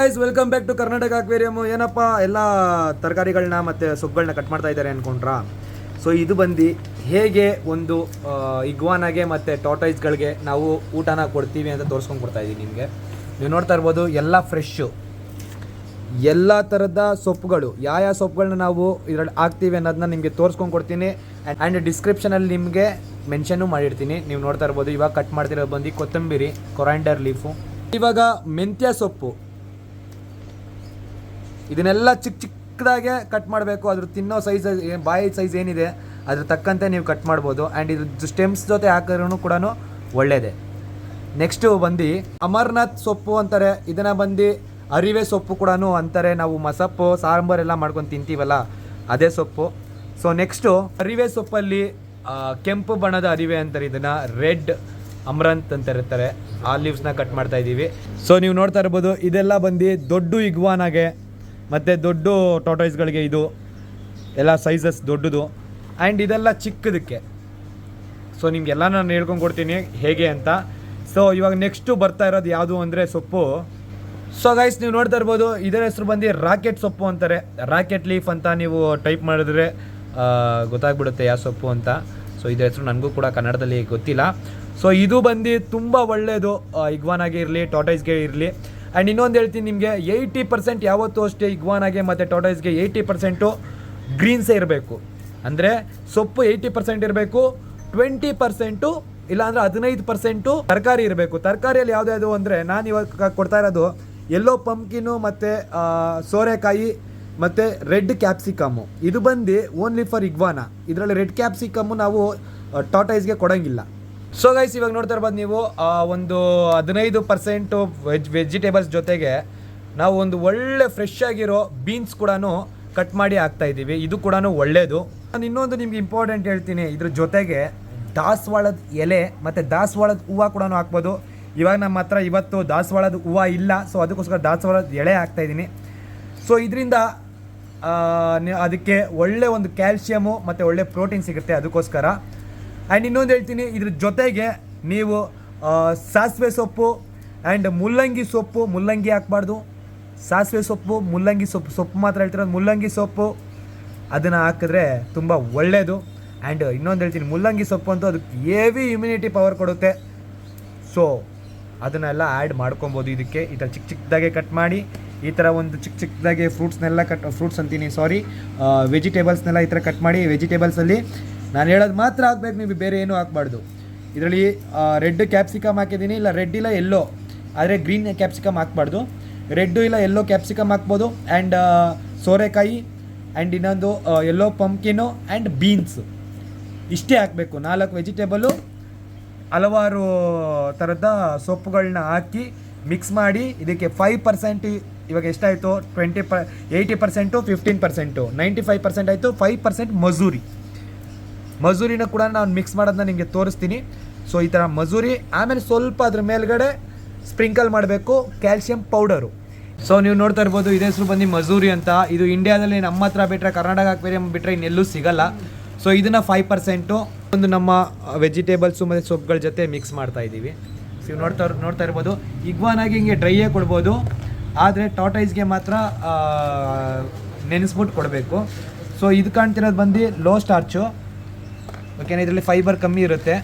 Guys welcome back to Karnataka aquarium. ಏನಪ್ಪ ಎಲ್ಲ ತರಕಾರಿಗಳನ್ನ ಮತ್ತು ಸೊಪ್ಪುಗಳನ್ನ ಕಟ್ ಮಾಡ್ತಾ ಇದ್ದಾರೆ ಅಂದ್ಕೊಂಡ್ರಾ? ಸೊ ಇದು ಬಂದು ಹೇಗೆ ಒಂದು ಇಗ್ವಾನಾಗೆ ಮತ್ತು ಟಾರ್ಟಾಯ್ಸ್ಗಳಿಗೆ ನಾವು ಊಟನ ಕೊಡ್ತೀವಿ ಅಂತ ತೋರಿಸ್ಕೊಂಡು ಕೊಡ್ತಾ ಇದ್ದೀನಿ ನಿಮಗೆ. ನೀವು ನೋಡ್ತಾ ಇರ್ಬೋದು ಎಲ್ಲ ಫ್ರೆಶ್ಶು, ಎಲ್ಲ ಥರದ ಸೊಪ್ಪುಗಳು, ಯಾವ ಸೊಪ್ಪುಗಳನ್ನ ನಾವು ಇದರಲ್ಲಿ ಹಾಕ್ತೀವಿ ಅನ್ನೋದನ್ನ ನಿಮಗೆ ತೋರಿಸ್ಕೊಂಡು ಕೊಡ್ತೀನಿ. ಆ್ಯಂಡ್ ಡಿಸ್ಕ್ರಿಪ್ಷನಲ್ಲಿ ನಿಮಗೆ ಮೆನ್ಷನ್ನು ಮಾಡಿರ್ತೀನಿ. ನೀವು ನೋಡ್ತಾ ಇರ್ಬೋದು ಇವಾಗ ಕಟ್ ಮಾಡ್ತಿರೋದು ಬಂದು ಕೊತ್ತಂಬರಿ, ಕೊರಾಂಡರ್ ಲೀಫು, ಇವಾಗ ಮೆಂತ್ಯ ಸೊಪ್ಪು. ಇದನ್ನೆಲ್ಲ ಚಿಕ್ಕದಾಗೆ ಕಟ್ ಮಾಡಬೇಕು. ಅದ್ರ ತಿನ್ನೋ ಸೈಜ್, ಬಾಯಿ ಸೈಜ್ ಏನಿದೆ ಅದ್ರ ತಕ್ಕಂತೆ ನೀವು ಕಟ್ ಮಾಡ್ಬೋದು. ಆ್ಯಂಡ್ ಇದು ಸ್ಟೆಮ್ಸ್ ಜೊತೆ ಹಾಕಿದ್ರೂ ಕೂಡ ಒಳ್ಳೆಯದೇ. ನೆಕ್ಸ್ಟು ಬಂದು ಅಮರ್ನಾಥ್ ಸೊಪ್ಪು ಅಂತಾರೆ, ಇದನ್ನು ಬಂದು ಅರಿವೆ ಸೊಪ್ಪು ಕೂಡ ಅಂತಾರೆ. ನಾವು ಮಸಪ್ಪು ಸಾಂಬಾರೆಲ್ಲ ಮಾಡ್ಕೊಂಡು ತಿಂತೀವಲ್ಲ ಅದೇ ಸೊಪ್ಪು. ಸೊ ನೆಕ್ಸ್ಟು ಅರಿವೆ ಸೊಪ್ಪಲ್ಲಿ ಕೆಂಪು ಬಣ್ಣದ ಅರಿವೆ ಅಂತಾರೆ, ಇದನ್ನು ರೆಡ್ ಅಮರಂತ್ ಅಂತ ಇರ್ತಾರೆ. ಆ ಲೀವ್ಸ್ನ ಕಟ್ ಮಾಡ್ತಾ ಇದ್ದೀವಿ. ಸೊ ನೀವು ನೋಡ್ತಾ ಇರ್ಬೋದು ಇದೆಲ್ಲ ಬಂದು ದೊಡ್ಡ ಇಗ್ವಾನಾಗೆ ಮತ್ತು ದೊಡ್ಡ ಟಾರ್ಟಾಯ್ಸ್ಗಳಿಗೆ ಇದು ಎಲ್ಲ ಸೈಜಸ್ ದೊಡ್ಡದು. ಆ್ಯಂಡ್ ಇದೆಲ್ಲ ಚಿಕ್ಕದಕ್ಕೆ. ಸೊ ನಿಮಗೆಲ್ಲ ನಾನು ಹೇಳ್ಕೊಂಡು ಕೊಡ್ತೀನಿ ಹೇಗೆ ಅಂತ. ಸೊ ಇವಾಗ ನೆಕ್ಸ್ಟು ಬರ್ತಾ ಇರೋದು ಯಾವುದು ಅಂದರೆ ಸೊಪ್ಪು. ಸೊ ಗೈಸ್ ನೀವು ನೋಡ್ತಾ ಇರ್ಬೋದು ಇದರ ಹೆಸರು ಬಂದು ರಾಕೆಟ್ ಸೊಪ್ಪು ಅಂತಾರೆ. ರಾಕೆಟ್ ಲೀಫ್ ಅಂತ ನೀವು ಟೈಪ್ ಮಾಡಿದ್ರೆ ಗೊತ್ತಾಗ್ಬಿಡುತ್ತೆ ಯಾವ ಸೊಪ್ಪು ಅಂತ. ಸೊ ಇದರ ಹೆಸರು ನನಗೂ ಕೂಡ ಕನ್ನಡದಲ್ಲಿ ಗೊತ್ತಿಲ್ಲ. ಸೊ ಇದು ಬಂದು ತುಂಬ ಒಳ್ಳೆಯದು ಇಗ್ವಾನಾಗೆ ಇರಲಿ ಟಾರ್ಟಾಯ್ಸ್ಗೆ ಇರಲಿ. ಆ್ಯಂಡ್ ಇನ್ನೊಂದು ಹೇಳ್ತೀನಿ ನಿಮಗೆ, 80% ಯಾವತ್ತೂ ಅಷ್ಟೇ ಇಗ್ವಾನಾಗೆ ಮತ್ತು ಟಾರ್ಟಾಯ್ಸ್ಗೆ 80% ಗ್ರೀನ್ಸೇ ಇರಬೇಕು. ಅಂದರೆ ಸೊಪ್ಪು 80% ಇರಬೇಕು, 20% ಇಲ್ಲಾಂದರೆ 15% ತರಕಾರಿ ಇರಬೇಕು. ತರಕಾರಿಯಲ್ಲಿ ಯಾವುದ್ಯಾವುದು ಅಂದರೆ ನಾನು ಇವಾಗ ಕೊಡ್ತಾ ಇರೋದು ಯೆಲ್ಲೋ ಪಂಪ್ಕಿನು ಮತ್ತು ಸೋರೆಕಾಯಿ ಮತ್ತು ರೆಡ್ ಕ್ಯಾಪ್ಸಿಕಮ್ಮು. ಇದು ಬಂದು ಓನ್ಲಿ ಫಾರ್ ಇಗ್ವಾನಾ. ಇದರಲ್ಲಿ ರೆಡ್ ಕ್ಯಾಪ್ಸಿಕಮ್ಮು ನಾವು ಟಾರ್ಟಾಯ್ಸ್ಗೆ ಕೊಡೋಂಗಿಲ್ಲ. ಸೊ ಗೈಸ್ ಇವಾಗ ನೋಡ್ತಾ ಇರ್ಬೋದು ನೀವು ಒಂದು 15% ವೆಜಿಟೇಬಲ್ಸ್ ಜೊತೆಗೆ ನಾವು ಒಂದು ಒಳ್ಳೆ ಫ್ರೆಶ್ ಆಗಿರೋ ಬೀನ್ಸ್ ಕೂಡ ಕಟ್ ಮಾಡಿ ಹಾಕ್ತಾಯಿದ್ದೀವಿ. ಇದು ಕೂಡ ಒಳ್ಳೆಯದು. ನಾನು ಇನ್ನೊಂದು ನಿಮ್ಗೆ ಇಂಪಾರ್ಟೆಂಟ್ ಹೇಳ್ತೀನಿ, ಇದ್ರ ಜೊತೆಗೆ ದಾಸವಾಳದ ಎಲೆ ಮತ್ತು ದಾಸವಾಳದ ಹೂವು ಕೂಡ ಹಾಕ್ಬೋದು. ಇವಾಗ ನಮ್ಮ ಹತ್ರ ಇವತ್ತು ದಾಸವಾಳದ ಹೂವು ಇಲ್ಲ, ಸೊ ಅದಕ್ಕೋಸ್ಕರ ದಾಸವಾಳದ ಎಲೆ ಹಾಕ್ತಾಯಿದ್ದೀನಿ. ಸೊ ಇದರಿಂದ ಅದಕ್ಕೆ ಒಳ್ಳೆ ಒಂದು ಕ್ಯಾಲ್ಶಿಯಮು ಮತ್ತು ಒಳ್ಳೆ ಪ್ರೋಟೀನ್ ಸಿಗುತ್ತೆ, ಅದಕ್ಕೋಸ್ಕರ. ಆ್ಯಂಡ್ ಇನ್ನೊಂದು ಹೇಳ್ತೀನಿ, ಇದ್ರ ಜೊತೆಗೆ ನೀವು ಸಾಸಿವೆ ಸೊಪ್ಪು ಆ್ಯಂಡ್ ಮುಲ್ಲಂಗಿ ಸೊಪ್ಪು, ಮುಲ್ಲಂಗಿ ಹಾಕ್ಬಾರ್ದು, ಸಾಸಿವೆ ಸೊಪ್ಪು ಮುಲ್ಲಂಗಿ ಸೊಪ್ಪು ಮಾತ್ರ ಹೇಳ್ತಿರೋದು. ಮುಲ್ಲಂಗಿ ಸೊಪ್ಪು ಅದನ್ನು ಹಾಕಿದ್ರೆ ತುಂಬ ಒಳ್ಳೆಯದು. ಆ್ಯಂಡ್ ಇನ್ನೊಂದು ಹೇಳ್ತೀನಿ, ಮುಲ್ಲಂಗಿ ಸೊಪ್ಪು ಅಂತೂ ಅದಕ್ಕೆ ಹೆವಿ ಇಮ್ಯುನಿಟಿ ಪವರ್ ಕೊಡುತ್ತೆ. ಸೊ ಅದನ್ನೆಲ್ಲ ಆ್ಯಡ್ ಮಾಡ್ಕೊಬೋದು ಇದಕ್ಕೆ. ಈ ಥರ ಚಿಕ್ಕದಾಗೆ ಕಟ್ ಮಾಡಿ, ಈ ಥರ ಒಂದು ಚಿಕ್ಕದಾಗೆ ಫ್ರೂಟ್ಸ್ ಅಂತೀನಿ ವೆಜಿಟೇಬಲ್ಸ್ನೆಲ್ಲ ಈ ಥರ ಕಟ್ ಮಾಡಿ. ವೆಜಿಟೇಬಲ್ಸಲ್ಲಿ ನಾನು ಹೇಳೋದು ಮಾತ್ರ ಹಾಕ್ಬೇಕು, ನೀವು ಬೇರೆ ಏನೂ ಹಾಕ್ಬಾರ್ದು. ಇದರಲ್ಲಿ ರೆಡ್ ಕ್ಯಾಪ್ಸಿಕಮ್ ಹಾಕಿದ್ದೀನಿ, ಇಲ್ಲ ರೆಡ್ ಇಲ್ಲ ಎಲ್ಲೋ, ಆದರೆ ಗ್ರೀನ್ ಕ್ಯಾಪ್ಸಿಕಮ್ ಹಾಕ್ಬಾರ್ದು. ರೆಡ್ಡು ಇಲ್ಲ ಎಲ್ಲೋ ಕ್ಯಾಪ್ಸಿಕಮ್ ಹಾಕ್ಬೋದು. ಆ್ಯಂಡ್ ಸೋರೆಕಾಯಿ ಆ್ಯಂಡ್ ಇನ್ನೊಂದು ಯೆಲ್ಲೋ ಪಂಪ್ಕಿನು ಆ್ಯಂಡ್ ಬೀನ್ಸು, ಇಷ್ಟೇ ಹಾಕಬೇಕು. 4 ವೆಜಿಟೇಬಲು, ಹಲವಾರು ಥರದ ಸೊಪ್ಪುಗಳನ್ನ ಹಾಕಿ ಮಿಕ್ಸ್ ಮಾಡಿ ಇದಕ್ಕೆ 5% ಇವಾಗ ಎಷ್ಟಾಯಿತು, 80% 15%, 95% ಆಯಿತು, 5% ಮಜೂರಿನ ಕೂಡ ನಾನು ಮಿಕ್ಸ್ ಮಾಡೋದನ್ನ ನಿಮಗೆ ತೋರಿಸ್ತೀನಿ. ಸೊ ಈ ಥರ ಮಜೂರಿ, ಆಮೇಲೆ ಸ್ವಲ್ಪ ಅದ್ರ ಮೇಲ್ಗಡೆ ಸ್ಪ್ರಿಂಕಲ್ ಮಾಡಬೇಕು ಕ್ಯಾಲ್ಶಿಯಂ ಪೌಡರು. ಸೊ ನೀವು ನೋಡ್ತಾ ಇರ್ಬೋದು ಇದೇ ಹೆಸರು ಬಂದು ಮಜೂರಿ ಅಂತ. ಇದು ಇಂಡಿಯಾದಲ್ಲಿ ನಮ್ಮ ಹತ್ರ ಬಿಟ್ಟರೆ, ಕರ್ನಾಟಕ ಅಕ್ವೇರಿಯಂ ಬಿಟ್ಟರೆ ಇನ್ನೆಲ್ಲೂ ಸಿಗಲ್ಲ. ಸೊ ಇದನ್ನು 5% ಒಂದು ನಮ್ಮ ವೆಜಿಟೇಬಲ್ಸು ಮತ್ತು ಸೊಪ್ಪುಗಳ ಜೊತೆ ಮಿಕ್ಸ್ ಮಾಡ್ತಾ ಇದ್ದೀವಿ. ಸೊ ನೀವು ನೋಡ್ತಾ ಇರ್ಬೋದು ಇಗ್ವಾನಾಗಿ ಹಿಂಗೆ ಡ್ರೈಯೇ ಕೊಡ್ಬೋದು, ಆದರೆ ಟಾರ್ಟಾಯ್ಸ್ಗೆ ಮಾತ್ರ ನೆನೆಸ್ಬಿಟ್ಟು ಕೊಡಬೇಕು. ಸೊ ಇದು ಕಾಣ್ತಿರೋದು ಬಂದು ಲೋ ಸ್ಟಾರ್ಚು, ಓಕೆನಾ. ಇದರಲ್ಲಿ ಫೈಬರ್ ಕಮ್ಮಿ ಇರುತ್ತೆ.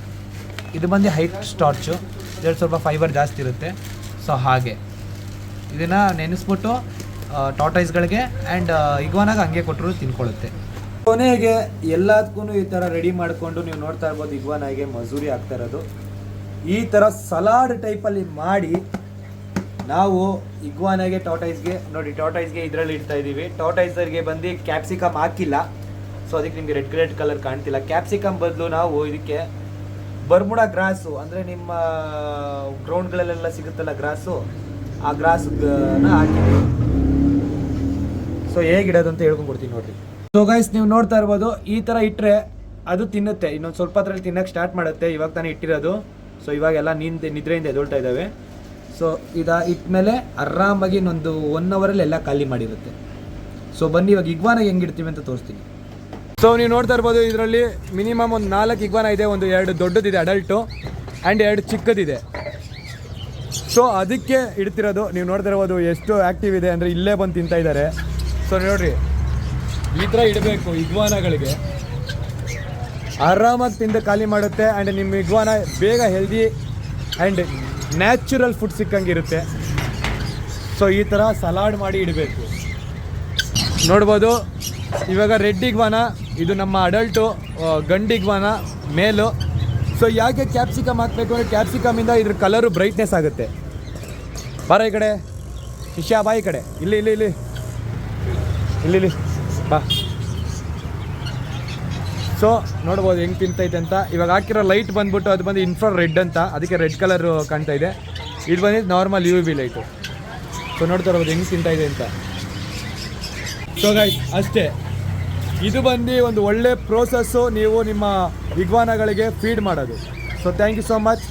ಇದು ಬಂದು ಹೈ ಸ್ಟಾರ್ಚು, ಇದರಲ್ಲಿ ಸ್ವಲ್ಪ ಫೈಬರ್ ಜಾಸ್ತಿ ಇರುತ್ತೆ. ಸೊ ಹಾಗೆ ಇದನ್ನು ನೆನೆಸ್ಬಿಟ್ಟು ಟಾರ್ಟಾಯ್ಸ್ಗಳಿಗೆ ಆ್ಯಂಡ್ ಇಗ್ವಾನಾಗ ಹಂಗೆ ಕೊಟ್ಟರು ತಿನ್ಕೊಳ್ಳುತ್ತೆ. ಕೊನೆಗೆ ಎಲ್ಲದಕ್ಕೂ ಈ ಥರ ರೆಡಿ ಮಾಡಿಕೊಂಡು ನೀವು ನೋಡ್ತಾ ಇರ್ಬೋದು ಇಗ್ವಾನಾಗೆ ಮಜೂರಿ ಆಗ್ತಾ ಇರೋದು. ಈ ಥರ ಸಲಾಡ್ ಟೈಪಲ್ಲಿ ಮಾಡಿ ನಾವು ಇಗ್ವಾನಾಗೆ ಟಾರ್ಟಾಯ್ಸ್ಗೆ ನೋಡಿ, ಟಾರ್ಟಾಯ್ಸ್ಗೆ ಇದರಲ್ಲಿ ಇಡ್ತಾ ಇದ್ದೀವಿ. ಟಾರ್ಟಾಯ್ಸರ್ಗೆ ಬಂದು ಕ್ಯಾಪ್ಸಿಕಮ್ ಹಾಕಿಲ್ಲ, ಸೊ ಅದಕ್ಕೆ ನಿಮಗೆ ರೆಡ್ ಕಲರ್ ಕಾಣ್ತಿಲ್ಲ. ಕ್ಯಾಪ್ಸಿಕಮ್ ಬದಲು ನಾವು ಇದಕ್ಕೆ ಬರ್ಮುಡಾ ಗ್ರಾಸು, ಅಂದರೆ ನಿಮ್ಮ ಗ್ರೌಂಡ್ಗಳಲ್ಲೆಲ್ಲ ಸಿಗುತ್ತಲ್ಲ ಗ್ರಾಸು, ಆ ಗ್ರಾಸನ್ನ ಹಾಕಿದ್ದೀವಿ. ಸೊ ಹೇಗಿಡೋದು ಅಂತ ಹೇಳ್ಕೊಂಡು ಕೊಡ್ತೀನಿ ನೋಡಿರಿ. ಸೊ ಗೈಸ್ ನೀವು ನೋಡ್ತಾ ಇರ್ಬೋದು ಈ ಥರ ಇಟ್ಟರೆ ಅದು ತಿನ್ನುತ್ತೆ. ಇನ್ನೊಂದು ಸ್ವಲ್ಪ ಹೊತ್ತರಲ್ಲಿ ತಿನ್ನೋಕ್ಕೆ ಸ್ಟಾರ್ಟ್ ಮಾಡುತ್ತೆ. ಇವಾಗ ತಾನೇ ಇಟ್ಟಿರೋದು. ಸೊ ಇವಾಗೆಲ್ಲ ನಿದ್ರೆಯಿಂದ ಎದೊಳ್ತಾ ಇದ್ದಾವೆ. ಸೊ ಇಟ್ಮೇಲೆ ಆರಾಮಾಗಿ ಇನ್ನೊಂದು 1 ಅವರಲ್ಲಿ ಎಲ್ಲ ಖಾಲಿ ಮಾಡಿರುತ್ತೆ. ಸೊ ಬನ್ನಿ ಇವಾಗ ಇಗ್ವಾನಾಗೆ ಹೆಂಗಿಡ್ತೀವಿ ಅಂತ ತೋರಿಸ್ತೀನಿ. ಸೊ ನೀವು ನೋಡ್ತಾ ಇರ್ಬೋದು ಇದರಲ್ಲಿ ಮಿನಿಮಮ್ ಒಂದು 4 ಇಗ್ವಾನ ಇದೆ. ಒಂದು 2 ದೊಡ್ಡದಿದೆ ಅಡಲ್ಟು ಆ್ಯಂಡ್ 2 ಚಿಕ್ಕದಿದೆ. ಸೊ ಅದಕ್ಕೆ ಇಡ್ತಿರೋದು. ನೀವು ನೋಡ್ತಿರ್ಬೋದು ಎಷ್ಟು ಆ್ಯಕ್ಟಿವ್ ಇದೆ ಅಂದರೆ ಇಲ್ಲೇ ಬಂದು ತಿಂತಾ ಇದ್ದಾರೆ. ಸೊ ನೋಡಿರಿ, ಈ ಥರ ಇಡಬೇಕು ಇಗ್ವಾನಗಳಿಗೆ. ಆರಾಮಾಗಿ ತಿಂದು ಖಾಲಿ ಮಾಡುತ್ತೆ. ಆ್ಯಂಡ್ ನಿಮ್ಮ ಇಗ್ವಾನ ಬೇಗ ಹೆಲ್ದಿ ಆ್ಯಂಡ್ ನ್ಯಾಚುರಲ್ ಫುಡ್ ಸಿಕ್ಕಂಗಿರುತ್ತೆ. ಸೊ ಈ ಥರ ಸಲಾಡ್ ಮಾಡಿ ಇಡಬೇಕು. ನೋಡ್ಬೋದು ಇವಾಗ ರೆಡ್ ಇಗ್ವಾನ, ಇದು ನಮ್ಮ ಅಡಲ್ಟು ಗಂಡು ಇಗ್ವಾನ ಮೇಲು. ಸೊ ಯಾಕೆ ಕ್ಯಾಪ್ಸಿಕಮ್ ಹಾಕಬೇಕು ಅಂದರೆ ಕ್ಯಾಪ್ಸಿಕಮಿಂದ ಇದ್ರ ಕಲರು ಬ್ರೈಟ್ನೆಸ್ ಆಗುತ್ತೆ. ಬಾರ ಈ ಕಡೆ ಶಿಷ್ಯ, ಬಾ ಈ ಕಡೆ, ಇಲ್ಲಿ ಇಲ್ಲಿ ಇಲ್ಲಿ ಇಲ್ಲಿ ಇಲ್ಲಿ ಬಾ. ಸೊ ನೋಡ್ಬೋದು ಹೆಂಗೆ ತಿಂತೈತೆ ಅಂತ. ಇವಾಗ ಹಾಕಿರೋ ಲೈಟ್ ಬಂದ್ಬಿಟ್ಟು ಅದು ಬಂದು ಇನ್ಫ್ರಾ ರೆಡ್ ಅಂತ, ಅದಕ್ಕೆ ರೆಡ್ ಕಲರು ಕಾಣ್ತಾ ಇದೆ. ಇದು ಬಂದಿದ್ದು ನಾರ್ಮಲ್ UV ಲೈಟು. ಸೊ ನೋಡ್ತಾ ಇರ್ಬೋದು ಹೆಂಗೆ ತಿಂತಾ ಇದೆ ಅಂತ. ಸೊ ಗೈಸ್ ಅಷ್ಟೇ, ಇದು ಬಂದು ಒಂದು ಒಳ್ಳೆ ಪ್ರೋಸೆಸ್ಸು ನೀವು ನಿಮ್ಮ ಇಗ್ವಾನಗಳಿಗೆ ಫೀಡ್ ಮಾಡೋದು. So thank you so much.